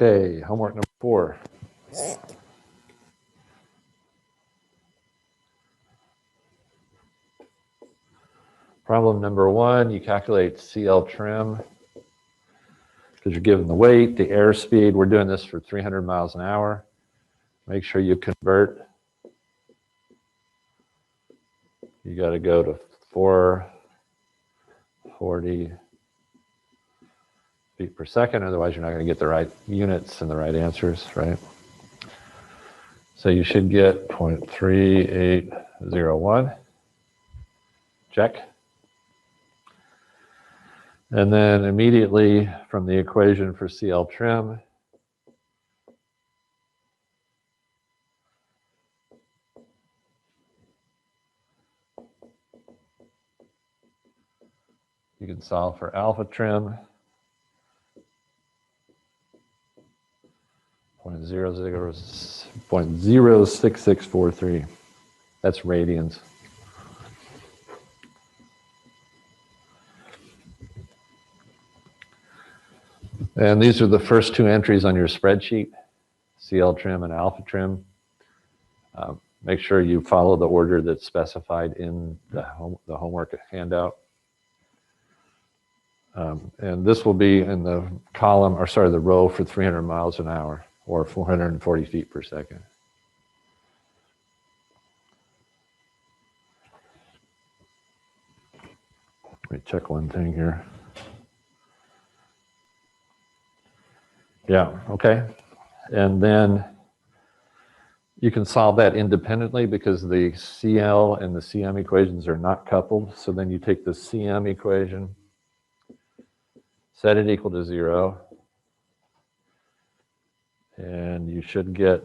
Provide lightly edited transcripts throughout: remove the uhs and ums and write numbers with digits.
Okay, homework number 4. Problem number 1, you calculate CL trim because you're given the weight, the airspeed. We're doing this for 300 miles an hour. Make sure you convert. You got to go to 440 feet per second, otherwise you're not going to get the right units and the right answers, right? So you should get 0.3801. Check. And then immediately from the equation for CL trim, you can solve for alpha trim, 0.06643. That's radians. And these are the first 2 entries on your spreadsheet, CL trim and alpha trim. Make sure you follow the order that's specified in the homework handout. And this will be in the column, or sorry, the row for 300 miles an hour, or 440 feet per second. Let me check one thing here. Yeah, okay. And then you can solve that independently because the CL and the CM equations are not coupled. So then you take the CM equation, set it equal to 0, and you should get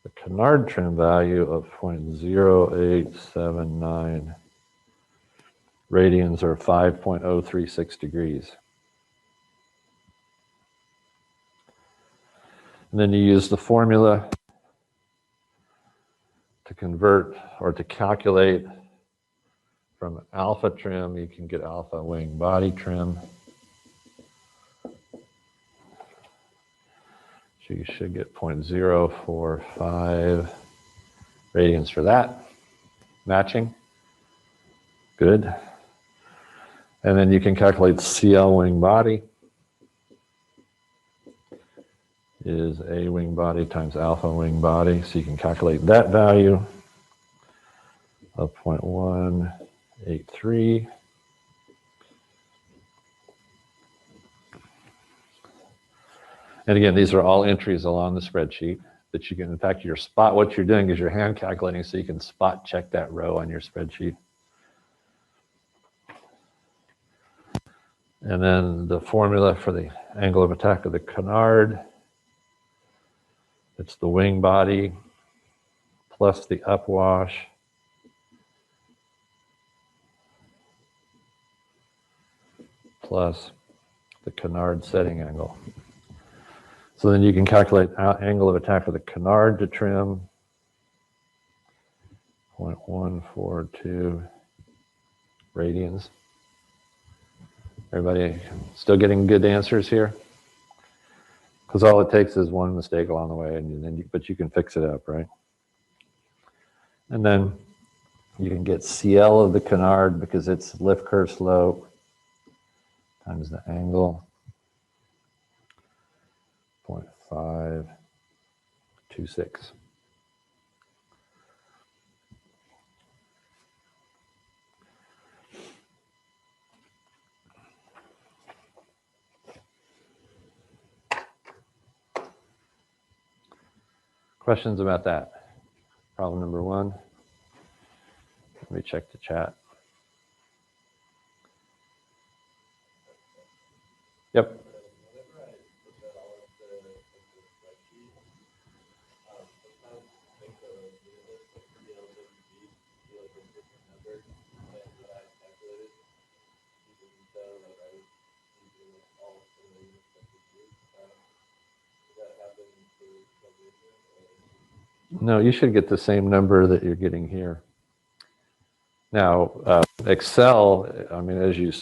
the canard trim value of 0.0879 radians, or 5.036 degrees. And then you use the formula to convert or to calculate from alpha trim. You can get alpha wing body trim. So you should get 0.045 radians for that. Matching. Good. And then you can calculate CL wing body is A wing body times alpha wing body. So you can calculate that value of 0.183. And again, these are all entries along the spreadsheet that you can, in fact, what you're doing is you're hand calculating so you can spot check that row on your spreadsheet. And then the formula for the angle of attack of the canard, it's the wing body plus the upwash plus the canard setting angle. So then you can calculate angle of attack of the canard to trim, 0.142 radians. Everybody still getting good answers here? Because all it takes is one mistake along the way, but you can fix it up, right? And then you can get CL of the canard because it's lift curve slope times the angle, 0.526. Questions about that? Problem number 1. Let me check the chat. Yep. No, you should get the same number that you're getting here. Now, Excel, I mean, as you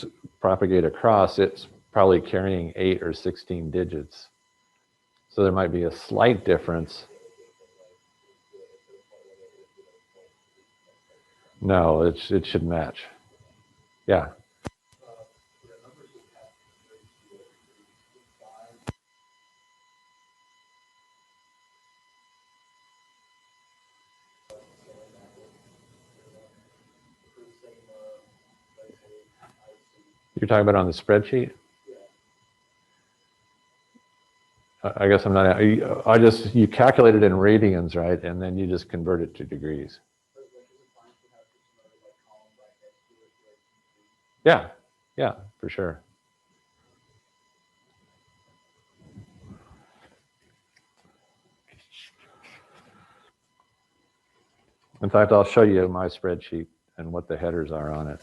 propagate across, it's probably carrying 8 or 16 digits. So there might be a slight difference. No, it should match. Yeah. You're talking about on the spreadsheet? I guess I'm not, you calculate it in radians, right? And then you just convert it to degrees. Yeah, yeah, for sure. In fact, I'll show you my spreadsheet and what the headers are on it.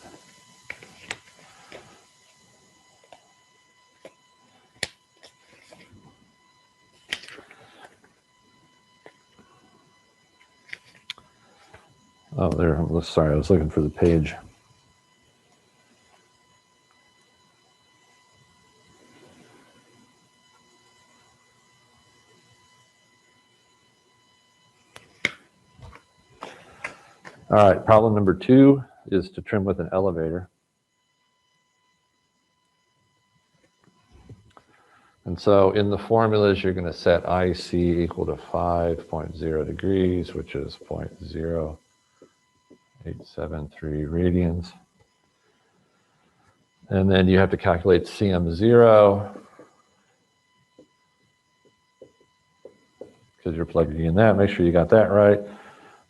Oh, there, sorry, I was looking for the page. All right, problem number 2 is to trim with an elevator. And so in the formulas, you're going to set IC equal to 5.0 degrees, which is 0.0873 radians. And then you have to calculate CM0, because you're plugging in that. Make sure you got that right.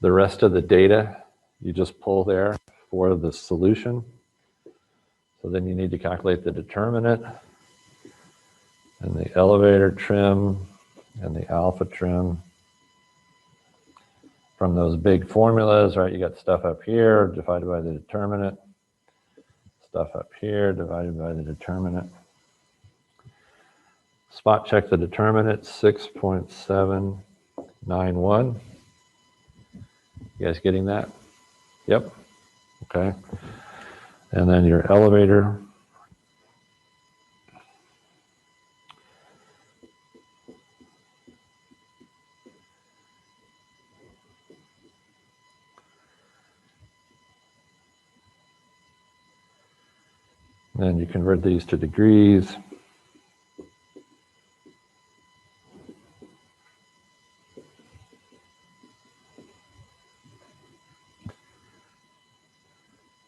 The rest of the data, you just pull there for the solution. So then you need to calculate the determinant and the elevator trim and the alpha trim from those big formulas, right? You got stuff up here divided by the determinant, stuff up here divided by the determinant. Spot check the determinant, 6.791. You guys getting that? Yep. Okay. And then your elevator. Then you convert these to degrees.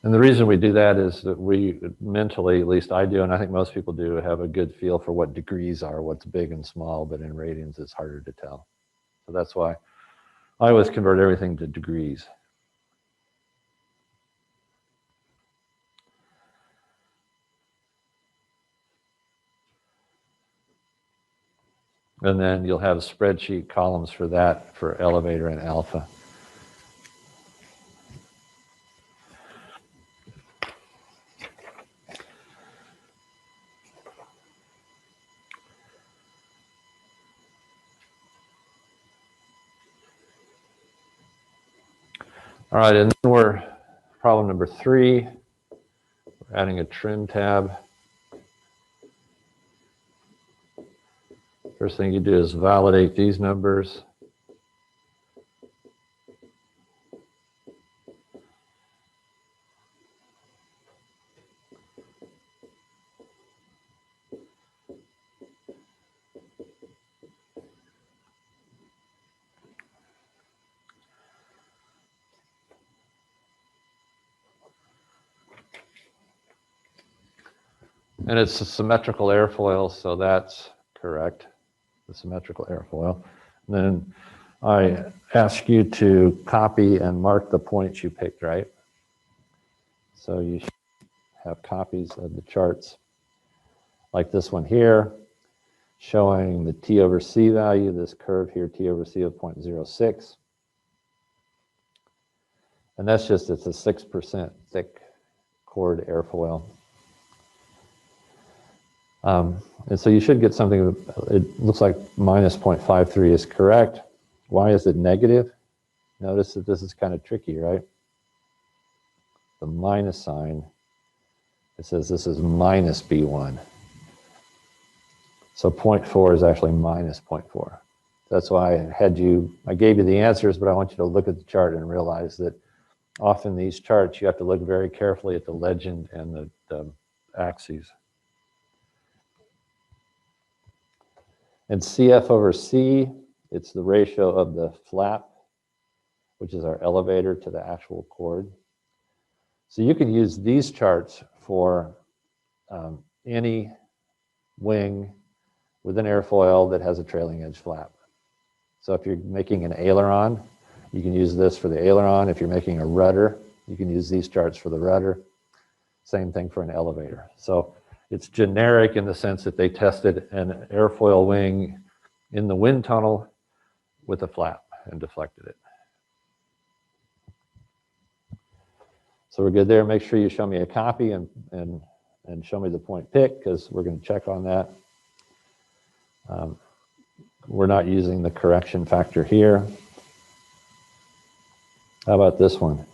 And the reason we do that is that we mentally, at least I do, and I think most people do, have a good feel for what degrees are, what's big and small, but in radians it's harder to tell. So that's why I always convert everything to degrees. And then you'll have spreadsheet columns for that, for elevator and alpha. All right, and then we're problem number 3. We're adding a trim tab. First thing you do is validate these numbers. And it's a symmetrical airfoil, so that's correct, the symmetrical airfoil. And then I ask you to copy and mark the points you picked, right? So you should have copies of the charts like this one here, showing the T over C value, this curve here, T over C of 0.06. And that's just, it's a 6% thick cord airfoil. And so you should get something, it looks like minus 0.53 is correct. Why is it negative? Notice that this is kind of tricky, right? The minus sign, it says this is minus B1. So 0.4 is actually minus 0.4. That's why I gave you the answers, but I want you to look at the chart and realize that often these charts, you have to look very carefully at the legend and the axes. And CF over C, it's the ratio of the flap, which is our elevator, to the actual chord. So you can use these charts for any wing with an airfoil that has a trailing edge flap. So if you're making an aileron, you can use this for the aileron. If you're making a rudder, you can use these charts for the rudder. Same thing for an elevator. So it's generic in the sense that they tested an airfoil wing in the wind tunnel with a flap and deflected it. So we're good there. Make sure you show me a copy and show me the point pick, because we're going to check on that. We're not using the correction factor here. How about this one?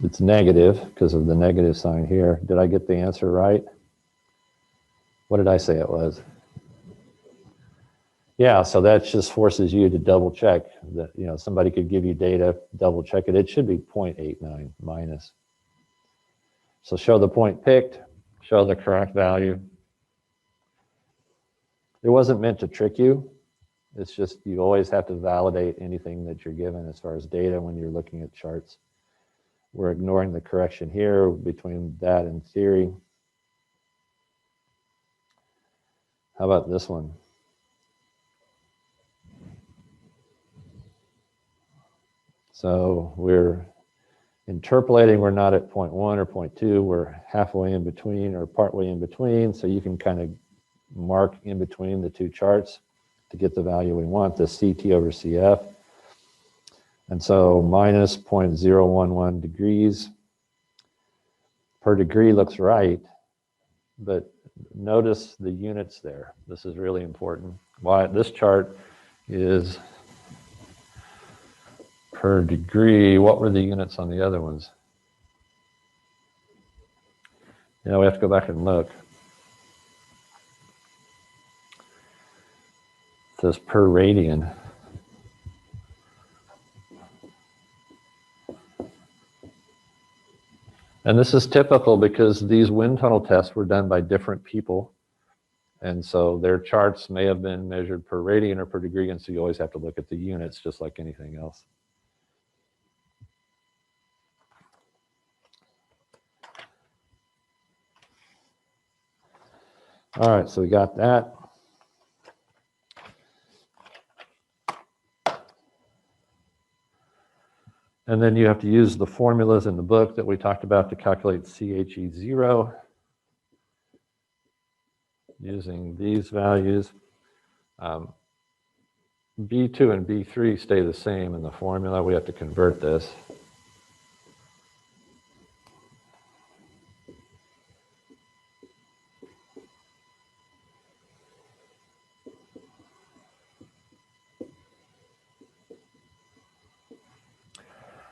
It's negative because of the negative sign here. Did I get the answer right? What did I say it was? Yeah, so that just forces you to double check that, you know, somebody could give you data, double check it. It should be 0.89 minus. So show the point picked, show the correct value. It wasn't meant to trick you. It's just you always have to validate anything that you're given as far as data when you're looking at charts. We're ignoring the correction here between that and theory. How about this one? So we're interpolating, we're not at 0.1 or 0.2, we're halfway in between or partway in between, so you can kind of mark in between the two charts to get the value we want, the CT over CF. And so minus 0.011 degrees per degree looks right, but notice the units there. This is really important. Why this chart is per degree. What were the units on the other ones? You know, we have to go back and look. It says per radian. And this is typical because these wind tunnel tests were done by different people. And so their charts may have been measured per radian or per degree, and so you always have to look at the units just like anything else. All right, so we got that. And then you have to use the formulas in the book that we talked about to calculate CHE0 using these values. B2 and B3 stay the same in the formula. We have to convert this.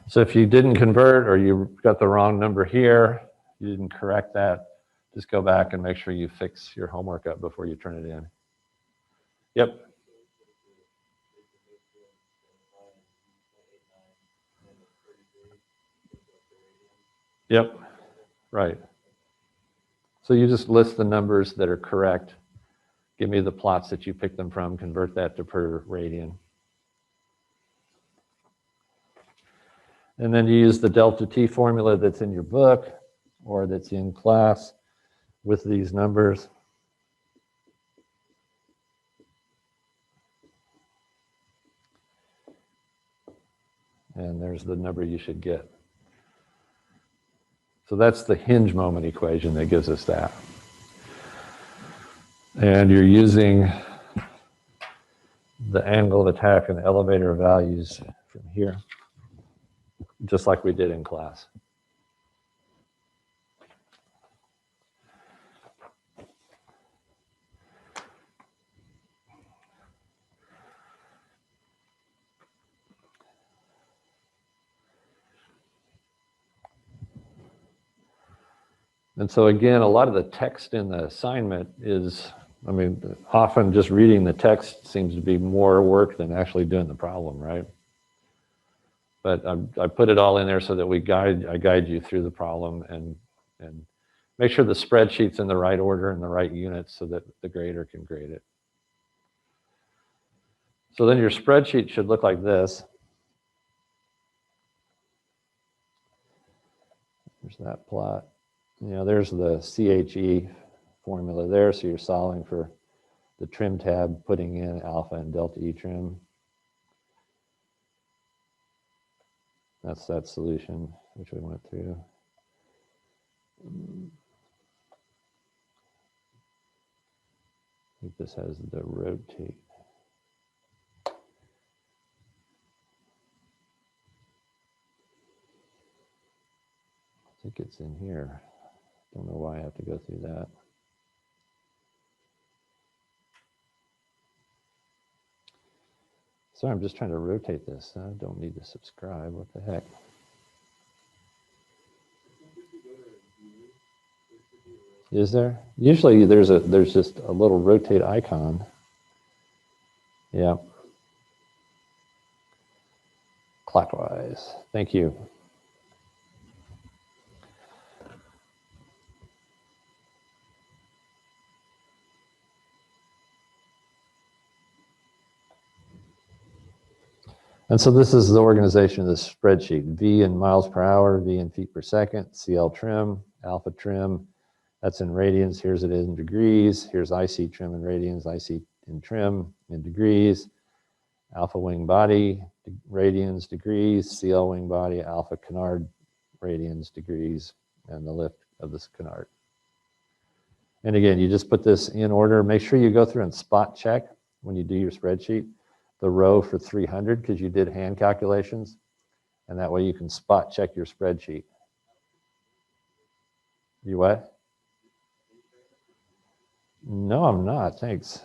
So if you didn't convert or you got the wrong number here, you didn't correct that, just go back and make sure you fix your homework up before you turn it in. Yep. Yep, right. So you just list the numbers that are correct. Give me the plots that you picked them from, convert that to per radian. And then you use the delta T formula that's in your book or that's in class with these numbers. And there's the number you should get. So that's the hinge moment equation that gives us that. And you're using the angle of attack and the elevator values from here, just like we did in class. And so again, a lot of the text in the assignment is, I mean, often just reading the text seems to be more work than actually doing the problem, right? But I put it all in there so that I guide you through the problem and make sure the spreadsheet's in the right order and the right units so that the grader can grade it. So then your spreadsheet should look like this. There's that plot. You know, there's the CHE formula there, so you're solving for the trim tab, putting in alpha and delta E trim. That's that solution, which we went through. I think this has the rotate. I think it's in here. Don't know why I have to go through that. Sorry, I'm just trying to rotate this. I don't need to subscribe. What the heck? Is there? Usually there's just a little rotate icon. Yeah. Clockwise. Thank you. And so this is the organization of this spreadsheet. V in miles per hour, V in feet per second, CL trim, alpha trim. That's in radians. Here's it in degrees. Here's IC trim in radians, IC in trim in degrees. Alpha wing body, radians, degrees. CL wing body, alpha canard, radians, degrees, and the lift of this canard. And again, you just put this in order. Make sure you go through and spot check when you do your spreadsheet the row for 300 because you did hand calculations, and that way you can spot check your spreadsheet. You what? No, I'm not. Thanks.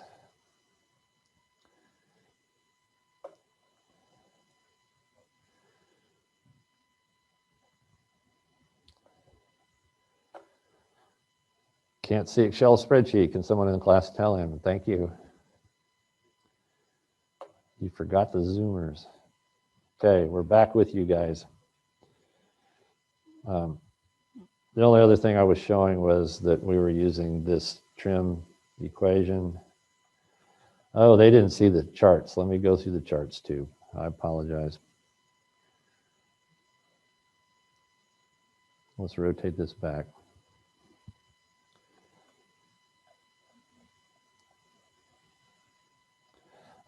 Can't see Excel spreadsheet. Can someone in the class tell him? Thank you. You forgot the Zoomers. Okay, we're back with you guys. The only other thing I was showing was that we were using this trim equation. Oh, they didn't see the charts. Let me go through the charts too. I apologize. Let's rotate this back.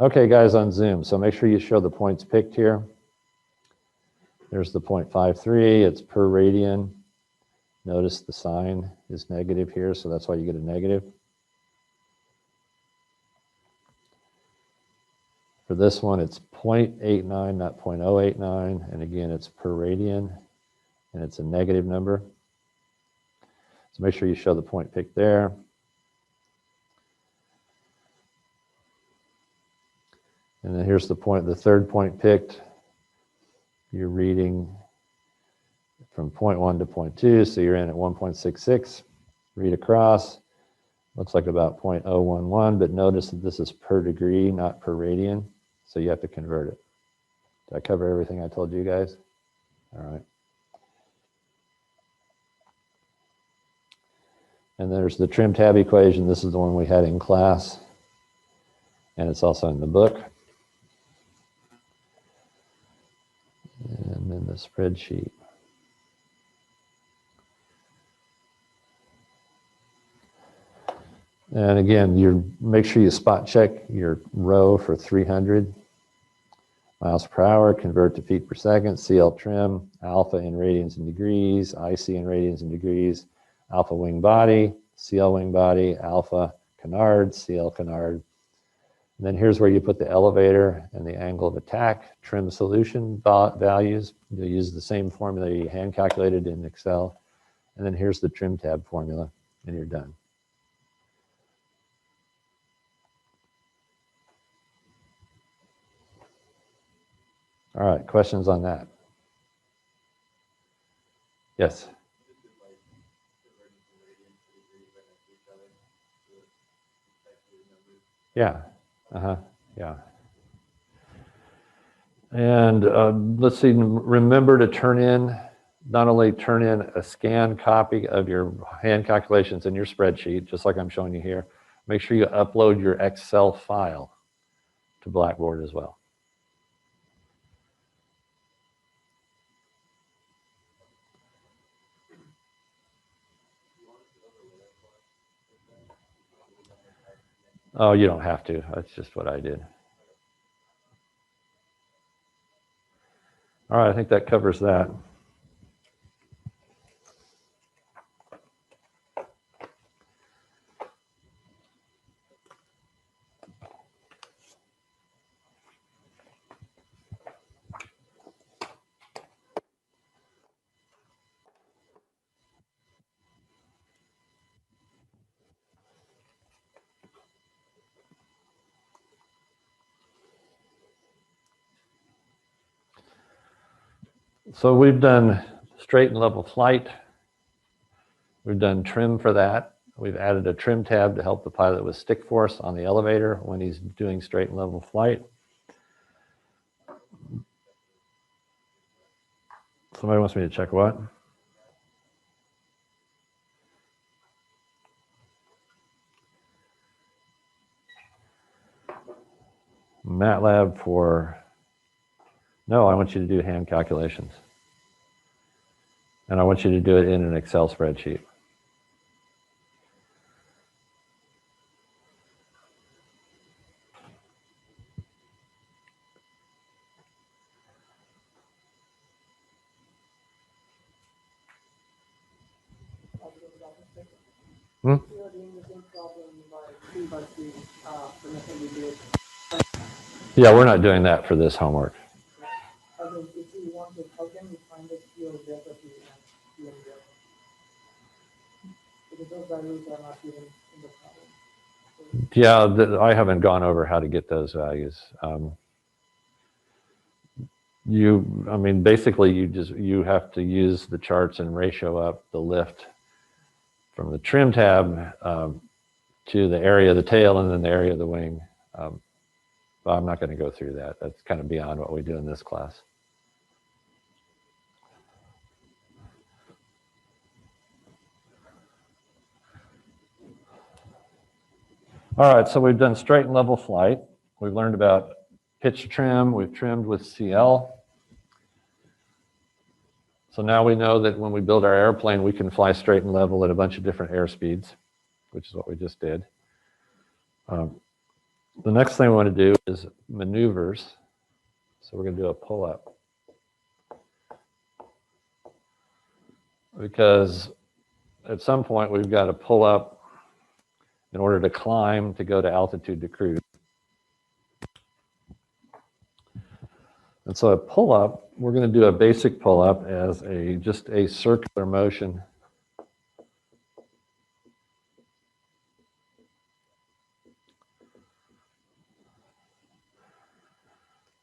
Okay, guys, on Zoom. So make sure you show the points picked here. There's the 0.53. It's per radian. Notice the sign is negative here, so that's why you get a negative. For this one, it's 0.89, not 0.089. And again, it's per radian, and it's a negative number. So make sure you show the point picked there. And then here's the point, the third point picked. You're reading from 0.1 to 0.2, so you're in at 1.66. Read across, looks like about 0.011, but notice that this is per degree, not per radian, so you have to convert it. Did I cover everything I told you guys? All right. And there's the trim tab equation. This is the one we had in class, and it's also in the book. And then the spreadsheet. And again, make sure you spot check your row for 300 miles per hour, convert to feet per second, CL trim, alpha in radians and degrees, IC in radians and degrees, alpha wing body, CL wing body, alpha canard, CL canard. And then here's where you put the elevator and the angle of attack, trim solution values. You'll use the same formula you hand calculated in Excel. And then here's the trim tab formula, and you're done. All right, questions on that? Yes. Yeah. Yeah. And let's see, remember to not only turn in a scanned copy of your hand calculations in your spreadsheet, just like I'm showing you here, make sure you upload your Excel file to Blackboard as well. Oh, you don't have to. That's just what I did. All right, I think that covers that. So we've done straight and level flight. We've done trim for that. We've added a trim tab to help the pilot with stick force on the elevator when he's doing straight and level flight. Somebody wants me to check what? MATLAB for, no, I want you to do hand calculations. And I want you to do it in an Excel spreadsheet. Hmm? Yeah, we're not doing that for this homework. Yeah, I haven't gone over how to get those values. I mean, basically you have to use the charts and ratio up the lift from the trim tab to the area of the tail and then the area of the wing. But I'm not going to go through that. That's kind of beyond what we do in this class. All right, so we've done straight and level flight. We've learned about pitch trim. We've trimmed with CL. So now we know that when we build our airplane, we can fly straight and level at a bunch of different airspeeds, which is what we just did. The next thing we want to do is maneuvers. So we're going to do a pull-up. Because at some point we've got to pull up in order to climb to go to altitude to cruise. And so a pull-up, we're going to do a basic pull-up as just a circular motion.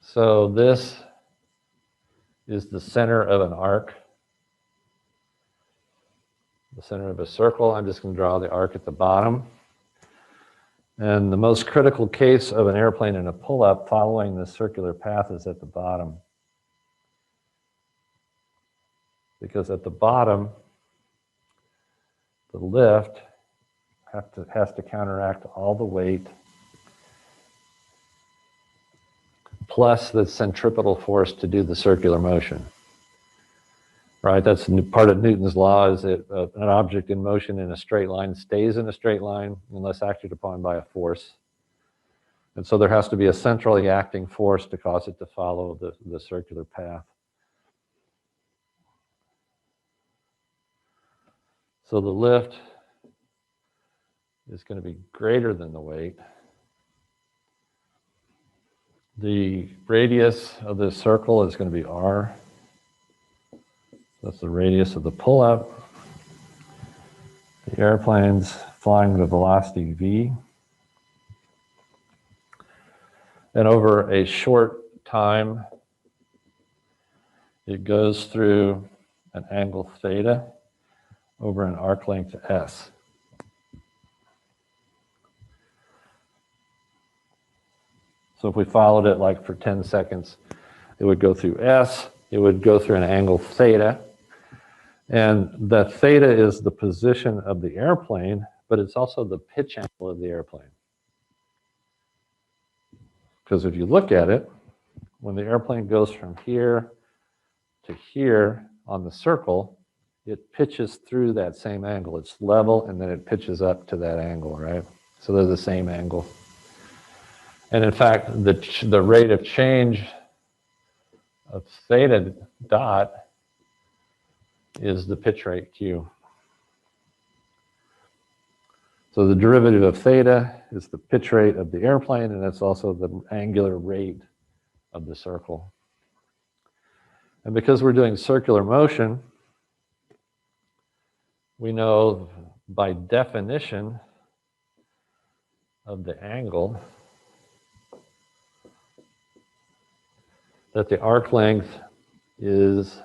So this is the center of an arc, the center of a circle. I'm just going to draw the arc at the bottom. And the most critical case of an airplane in a pull-up following the circular path is at the bottom. Because at the bottom, the lift has to counteract all the weight plus the centripetal force to do the circular motion. Right, that's part of Newton's law, is that an object in motion in a straight line stays in a straight line unless acted upon by a force. And so there has to be a centrally acting force to cause it to follow the circular path. So the lift is going to be greater than the weight. The radius of this circle is going to be r. That's the radius of the pull-up. The airplane's flying with a velocity v. And over a short time, it goes through an angle theta over an arc length s. So if we followed it like for 10 seconds, it would go through S, it would go through an angle theta, and the theta is the position of the airplane, but it's also the pitch angle of the airplane. Because if you look at it, when the airplane goes from here to here on the circle, it pitches through that same angle. It's level, and then it pitches up to that angle, right? So they're the same angle. And in fact, the rate of change of theta dot is the pitch rate Q. So the derivative of theta is the pitch rate of the airplane, and that's also the angular rate of the circle. And because we're doing circular motion, we know by definition of the angle that the arc length is,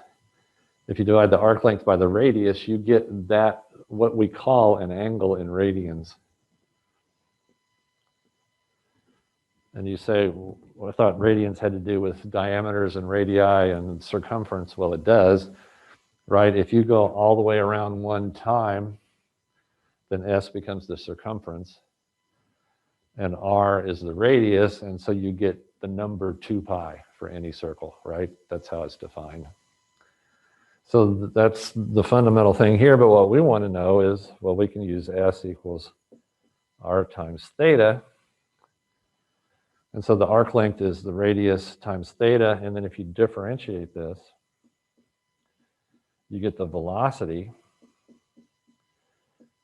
if you divide the arc length by the radius, you get that, what we call an angle in radians. And you say, well, I thought radians had to do with diameters and radii and circumference. Well, it does, right? If you go all the way around one time, then S becomes the circumference, and R is the radius, and so you get the number 2 pi for any circle, right? That's how it's defined. So that's the fundamental thing here, but what we want to know is, well, we can use S equals R times theta. And so the arc length is the radius times theta, and then if you differentiate this, you get the velocity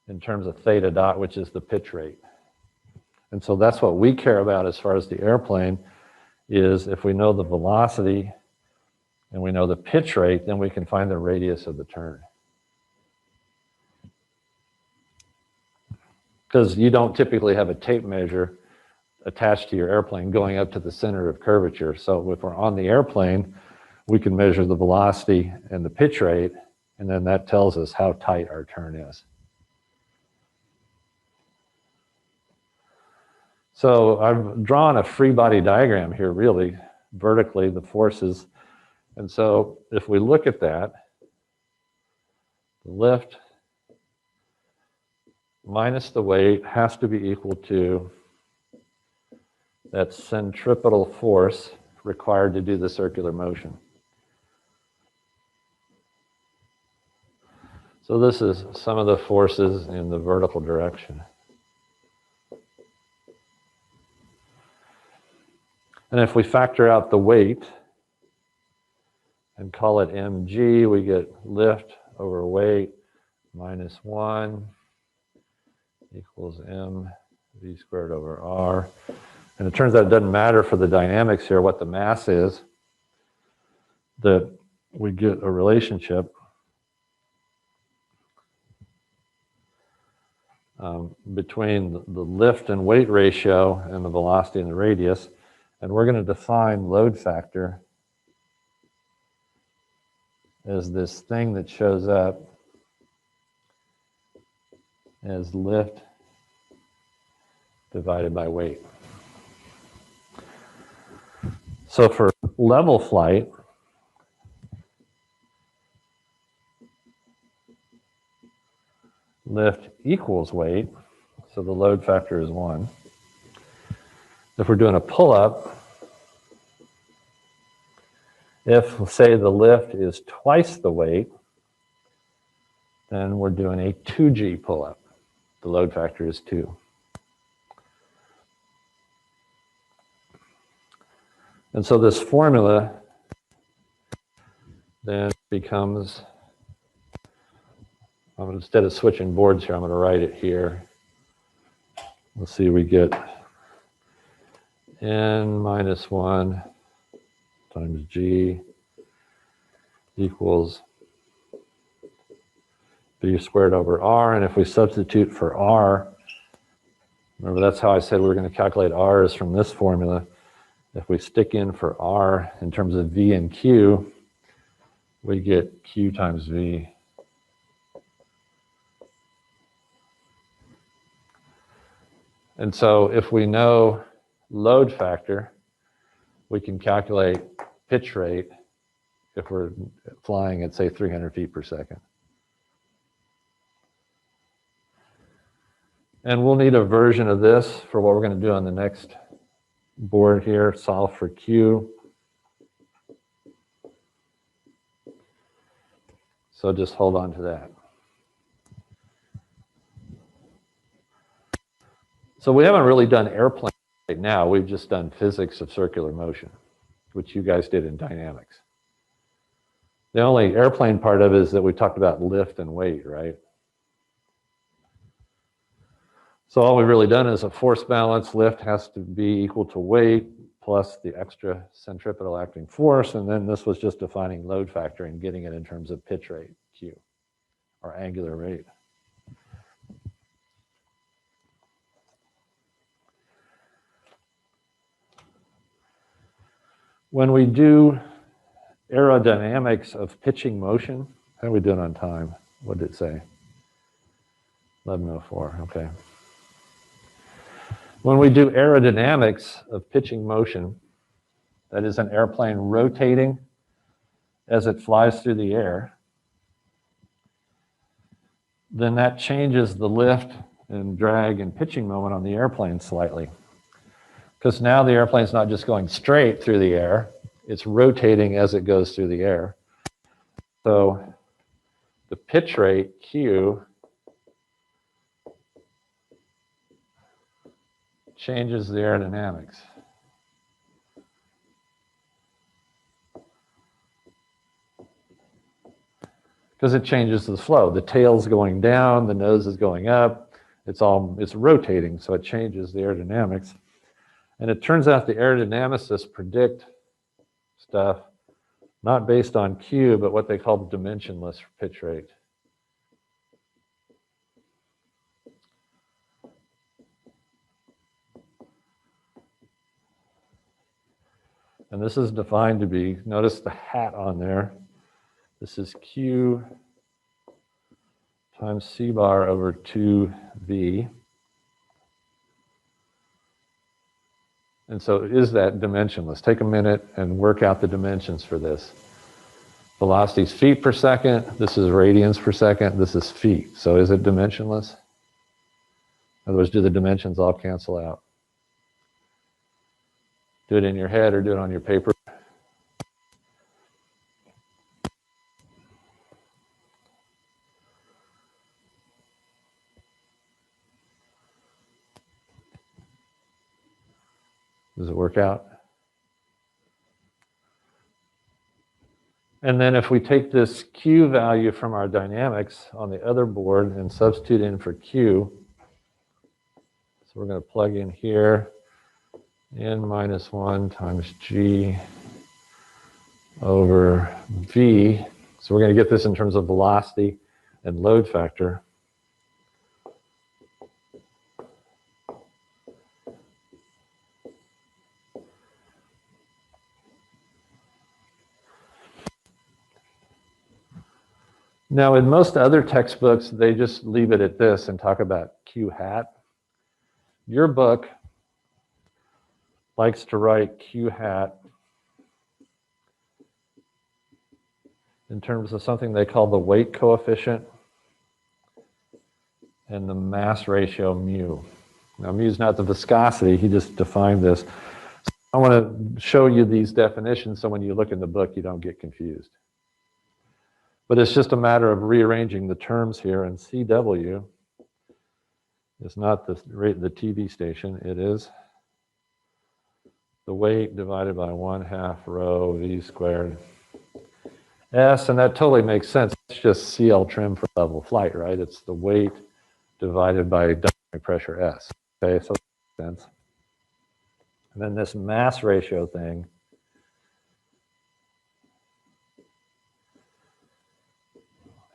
in terms of theta dot, which is the pitch rate. And so that's what we care about as far as the airplane is, if we know the velocity and we know the pitch rate, then we can find the radius of the turn. Because you don't typically have a tape measure attached to your airplane going up to the center of curvature. So if we're on the airplane, we can measure the velocity and the pitch rate, and then that tells us how tight our turn is. So I've drawn a free body diagram here, really, vertically, the forces. And so if we look at that, the lift minus the weight has to be equal to that centripetal force required to do the circular motion. So this is some of the forces in the vertical direction. And if we factor out the weight and call it mg, we get lift over weight minus 1 equals mv squared over r. And it turns out it doesn't matter for the dynamics here what the mass is, that we get a relationship between the lift and weight ratio and the velocity and the radius. And we're going to define load factor as this thing that shows up as lift divided by weight. So for level flight, lift equals weight, so the load factor is 1. If we're doing a pull-up, if, say, the lift is twice the weight, then we're doing a 2G pull-up. The load factor is 2. And so this formula then becomes, instead of switching boards here, I'm going to write it here. Let's see, we get n minus 1 times g equals b squared over r. And if we substitute for r, remember that's how I said we were going to calculate r is from this formula. If we stick in for r in terms of v and q, we get q times v. And so if we know load factor, we can calculate pitch rate if we're flying at, say, 300 feet per second. And we'll need a version of this for what we're going to do on the next board here, solve for Q. So just hold on to that. So we haven't really done airplane right now. We've just done physics of circular motion, which you guys did in dynamics. The only airplane part of it is that we talked about lift and weight, right? So all we've really done is a force balance. Lift has to be equal to weight plus the extra centripetal acting force. And then this was just defining load factor and getting it in terms of pitch rate, Q, or angular rate. When we do aerodynamics of pitching motion, how are we doing on time? What did it say? 11:04, okay. When we do aerodynamics of pitching motion, that is an airplane rotating as it flies through the air, then that changes the lift and drag and pitching moment on the airplane slightly. Because now the airplane's not just going straight through the air, it's rotating as it goes through the air. So the pitch rate, Q, changes the aerodynamics. Because it changes the flow. The tail's going down, the nose is going up, it's rotating, so it changes the aerodynamics. And it turns out the aerodynamicists predict stuff not based on Q, but what they call the dimensionless pitch rate. And this is defined to be, notice the hat on there. This is Q times C bar over 2V. And so is that dimensionless? Take a minute and work out the dimensions for this. Velocity is feet per second. This is radians per second. This is feet. So is it dimensionless? In other words, do the dimensions all cancel out? Do it in your head or do it on your paper. Does it work out? And then if we take this Q value from our dynamics on the other board and substitute in for Q, so we're going to plug in here, n minus 1 times G over V. So we're going to get this in terms of velocity and load factor. Now, in most other textbooks, they just leave it at this and talk about Q hat. Your book likes to write Q hat in terms of something they call the weight coefficient and the mass ratio mu. Now, mu is not the viscosity, he just defined this. So I want to show you these definitions so when you look in the book, you don't get confused. But it's just a matter of rearranging the terms here, and CW is not the TV station, it is the weight divided by 1/2 rho V squared S, and that totally makes sense. It's just CL trim for level flight, right? It's the weight divided by dynamic pressure S. Okay, so that makes sense. And then this mass ratio thing,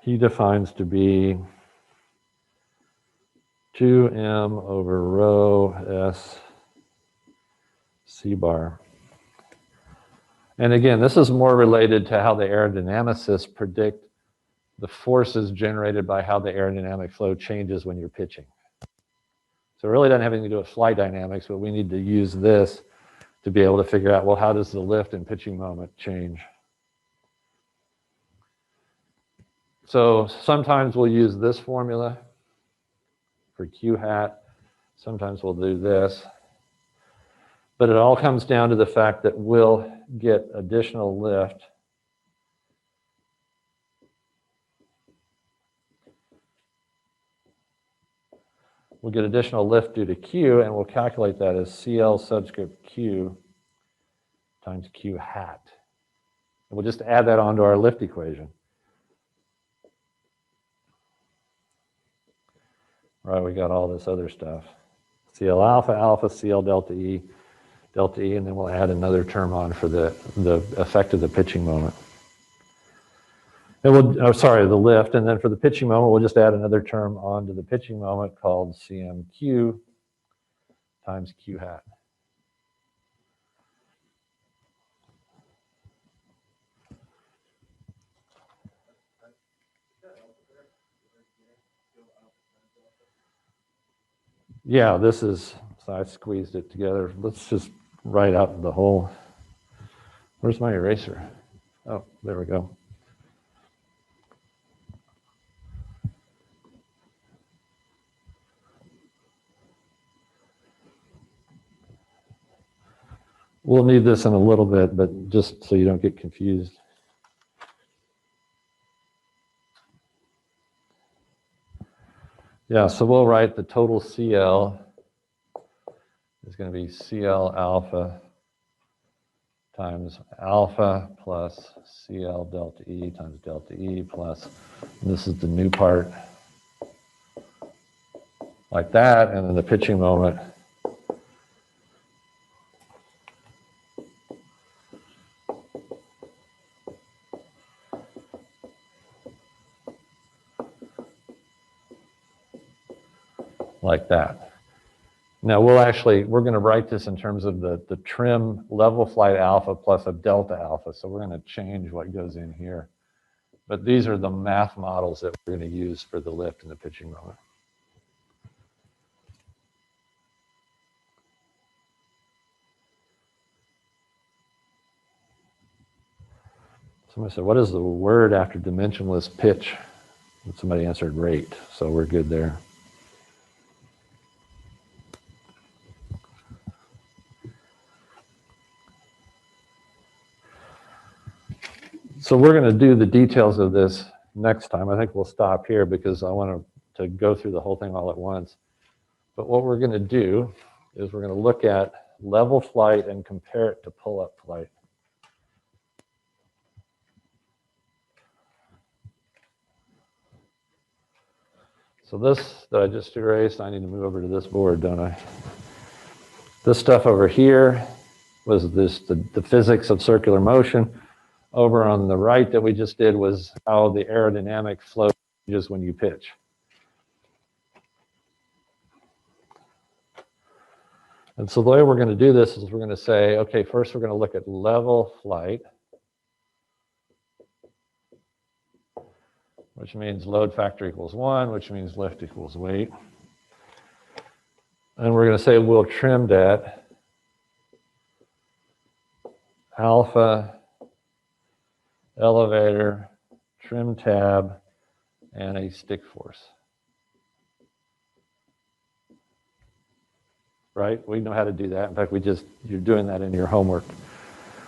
he defines to be 2m over rho S C bar. And again, this is more related to how the aerodynamicists predict the forces generated by how the aerodynamic flow changes when you're pitching. So it really doesn't have anything to do with flight dynamics, but we need to use this to be able to figure out, well, how does the lift and pitching moment change? So sometimes we'll use this formula for Q hat. Sometimes we'll do this. But it all comes down to the fact that we'll get additional lift due to Q, and we'll calculate that as CL subscript Q times Q hat. And we'll just add that onto our lift equation. Right, we got all this other stuff. CL alpha, alpha, CL delta E, and then we'll add another term on for the effect of the pitching moment. And the lift, and then for the pitching moment, we'll just add another term onto the pitching moment called CMQ times Q hat. Yeah, this is, so I squeezed it together. Let's just write out the whole, where's my eraser? Oh, there we go. We'll need this in a little bit, but just so you don't get confused. Yeah, so we'll write the total CL is going to be CL alpha times alpha plus CL delta E times delta E plus, and this is the new part, like that, and then the pitching moment like that. Now we're going to write this in terms of the trim level flight alpha plus a delta alpha. So we're going to change what goes in here. But these are the math models that we're going to use for the lift and the pitching moment. Somebody said, what is the word after dimensionless pitch? And somebody answered rate. So we're good there. So we're going to do the details of this next time. I think we'll stop here because I want to go through the whole thing all at once. But what we're going to do is we're going to look at level flight and compare it to pull-up flight. So this that I just erased, I need to move over to this board, don't I? This stuff over here was the physics of circular motion. Over on the right that we just did was how the aerodynamic flow changes when you pitch. And so the way we're going to do this is we're going to say, okay, first we're going to look at level flight, which means load factor equals 1, which means lift equals weight. And we're going to say we'll trim that alpha, elevator, trim tab, and a stick force. Right? We know how to do that. In fact, you're doing that in your homework.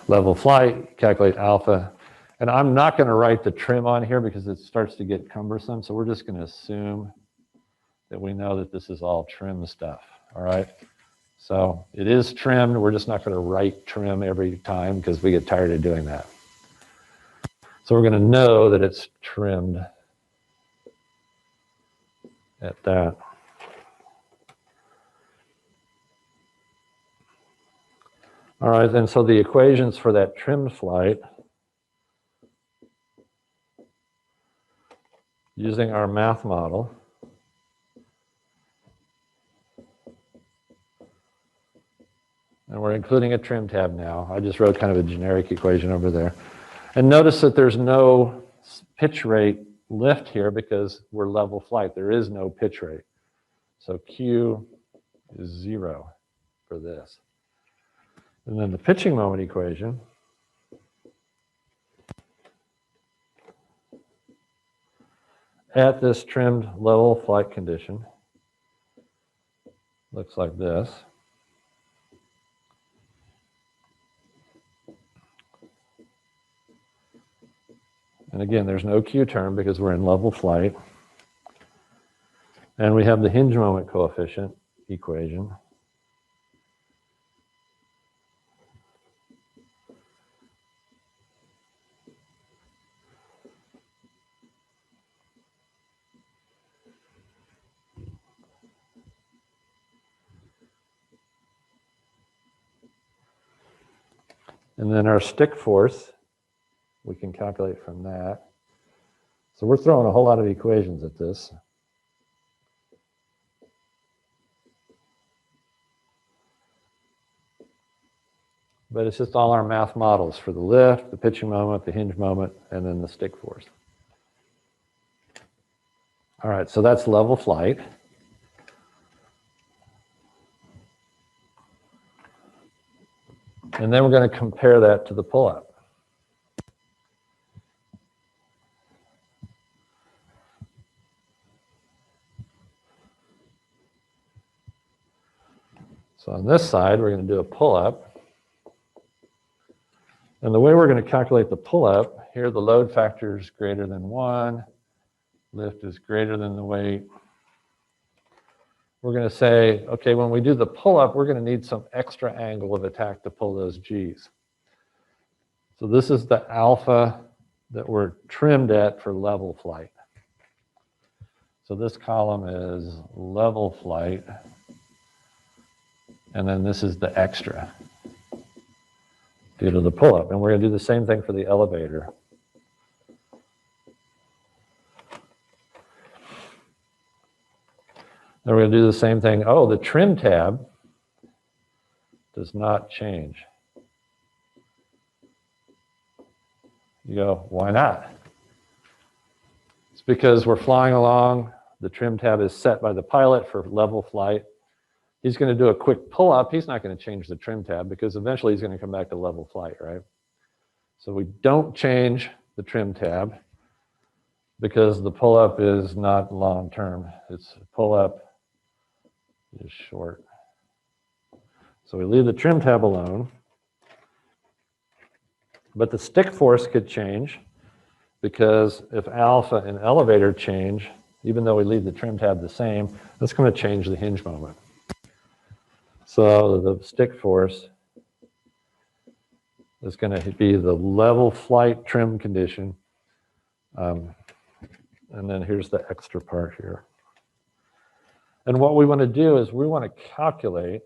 Level flight, calculate alpha. And I'm not going to write the trim on here because it starts to get cumbersome. So we're just going to assume that we know that this is all trim stuff. All right? So it is trimmed. We're just not going to write trim every time because we get tired of doing that. So we're going to know that it's trimmed at that. All right, and so the equations for that trimmed flight, using our math model, and we're including a trim tab now. I just wrote kind of a generic equation over there. And notice that there's no pitch rate lift here because we're level flight. There is no pitch rate. So Q is 0 for this. And then the pitching moment equation at this trimmed level flight condition looks like this. And again, there's no Q term because we're in level flight. And we have the hinge moment coefficient equation. And then our stick force, we can calculate from that. So we're throwing a whole lot of equations at this. But it's just all our math models for the lift, the pitching moment, the hinge moment, and then the stick force. All right, so that's level flight. And then we're going to compare that to the pull-up. So on this side, we're going to do a pull-up. And the way we're going to calculate the pull-up, here the load factor is greater than 1, lift is greater than the weight. We're going to say, okay, when we do the pull-up, we're going to need some extra angle of attack to pull those G's. So this is the alpha that we're trimmed at for level flight. So this column is level flight, and then this is the extra due to the pull-up. And we're going to do the same thing for the elevator. Then we're going to do the same thing. Oh, the trim tab does not change. You go, why not? It's because we're flying along. The trim tab is set by the pilot for level flight. He's going to do a quick pull-up. He's not going to change the trim tab because eventually he's going to come back to level flight, right? So we don't change the trim tab because the pull-up is not long-term. It's pull-up is short. So we leave the trim tab alone. But the stick force could change because if alpha and elevator change, even though we leave the trim tab the same, that's going to change the hinge moment. So the stick force is going to be the level flight trim condition. And then here's the extra part here. And what we want to do is we want to calculate,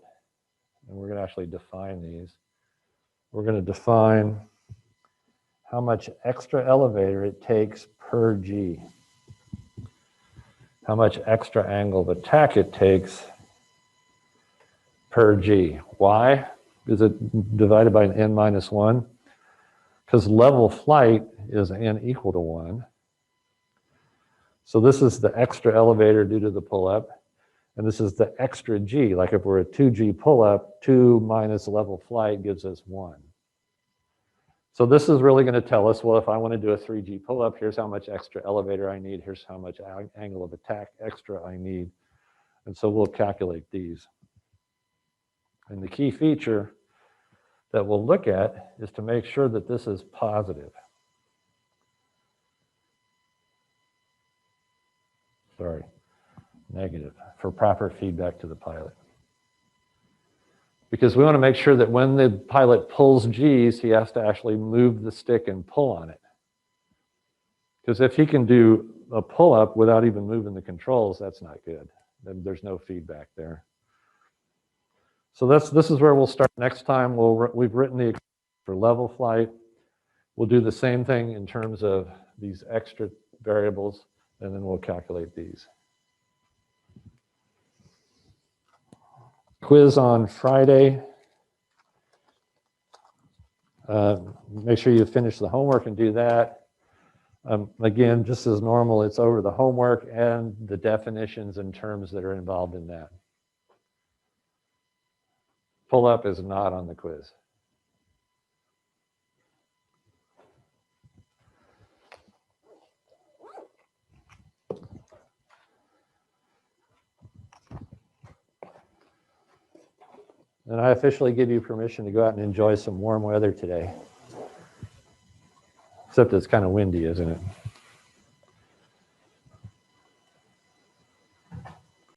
and we're going to actually define these. We're going to define how much extra elevator it takes per G. How much extra angle of attack it takes per G. Why is it divided by an n minus 1? Because level flight is n equal to 1. So this is the extra elevator due to the pull-up, and this is the extra G. Like if we're a 2G pull-up, 2 minus level flight gives us 1. So this is really going to tell us, well, if I want to do a 3G pull-up, here's how much extra elevator I need, here's how much angle of attack extra I need. And so we'll calculate these. And the key feature that we'll look at is to make sure that this is positive. Sorry, negative, for proper feedback to the pilot. Because we want to make sure that when the pilot pulls G's, he has to actually move the stick and pull on it. Because if he can do a pull-up without even moving the controls, that's not good. Then there's no feedback there. So this is where we'll start next time. We've written the for level flight. We'll do the same thing in terms of these extra variables, and then we'll calculate these. Quiz on Friday. Make sure you finish the homework and do that. Again, just as normal, it's over the homework and the definitions and terms that are involved in that. Pull-up is not on the quiz. And I officially give you permission to go out and enjoy some warm weather today. Except it's kind of windy, isn't it?